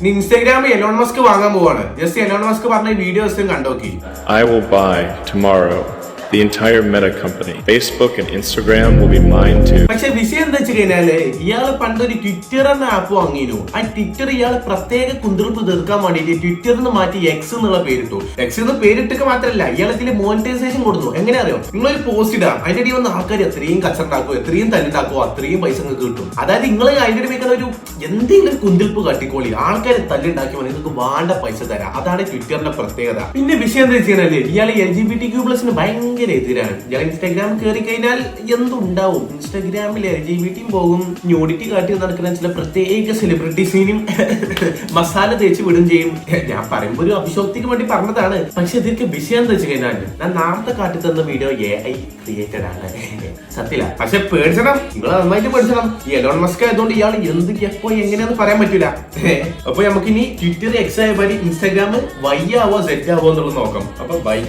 ഇൻസ്റ്റാഗ്രാമിൽ Elon Musk വാങ്ങാൻ പോവാണ്. ജസ്റ്റ് എലോൺ മസ്ക് പറഞ്ഞ videos കണ്ടോക്കി. I will buy tomorrow the entire Meta company. Facebook and Instagram will be mine too. പക്ഷെ വിഷയം എന്താ വെച്ച് കഴിഞ്ഞാല് ഇയാള് പണ്ടൊരു ട്വിറ്റർ എന്ന ആപ്പ് വാങ്ങിയിരുന്നു. ആ ട്വിറ്റർ ഇയാള് പ്രത്യേക കുന്തിരിപ്പ് തീർക്കാൻ വേണ്ടിട്ട് ട്വിറ്ററിന് മാറ്റി എക്സ് എന്നുള്ള പേരിട്ടു. എക്സ് എന്ന് പേരിട്ടൊക്കെ മാത്രമല്ല, ഇയാളത്തില് മോണിറ്റൈസേഷൻ കൊടുത്തു. എങ്ങനെ അറിയോ? നിങ്ങളൊരു പോസ്റ്റ് ഇടാം, അതിന്റെ അടി വന്ന ആൾക്കാർ എത്രയും കച്ചറുണ്ടാക്കുമോ, എത്രയും തല്ലുണ്ടാക്കുമോ, അത്രയും പൈസ നിങ്ങൾക്ക് കിട്ടും. അതായത് നിങ്ങൾ അതിന്റെ അടിമേക്കാൻ ഒരു എന്തെങ്കിലും കുന്തിരിപ്പ് കാട്ടിക്കോളി, ആൾക്കാരെ തല്ലുണ്ടാക്കി നിങ്ങൾക്ക് വേണ്ട പൈസ തരാം. അതാണ് ട്വിറ്ററിന്റെ പ്രത്യേകത. പിന്നെ വിഷയം എന്താ വെച്ച് കഴിഞ്ഞാല് ഇയാൾ LGBTQ+ ഭയങ്കര എതിരാണ്. ഞാൻ ഇൻസ്റ്റാഗ്രാം കയറി കഴിഞ്ഞാൽ എന്തുണ്ടാവും? ഇൻസ്റ്റാഗ്രാമിൽ LGBT പോകും, ന്യൂഡിറ്റി കാട്ടി നടക്കുന്ന ചില പ്രത്യേക സെലിബ്രിറ്റീസിനും മസാല തേച്ച് വിടും ചെയ്യും. ഞാൻ പറയുമ്പോ ഒരു അഭിഷോക്തിക്ക് വേണ്ടി പറഞ്ഞതാണ്. പക്ഷെ ഇതൊക്കെ വിഷയം എന്താ വെച്ച് കഴിഞ്ഞാൽ ഞാൻ നേരത്തെ കാട്ടി തന്ന വീഡിയോ AI ക്രിയേറ്റഡ് ആണ്, സത്യല്ല. പക്ഷെ പേടിച്ചണം, നിങ്ങൾ നന്നായിട്ട് പേടിച്ചണം. ഈ എലോൺ മസ്ക് ആയതുകൊണ്ട് ഇയാൾ എന്ത് എപ്പോ എങ്ങനെയാന്ന് പറയാൻ പറ്റൂല. അപ്പൊ നമുക്കിനി ട്വിറ്റർ X ആയ പോലെ ഇൻസ്റ്റാഗ്രാം Y ആവോ Z ആവോ എന്നുള്ളത് നോക്കാം. അപ്പൊ ബൈ.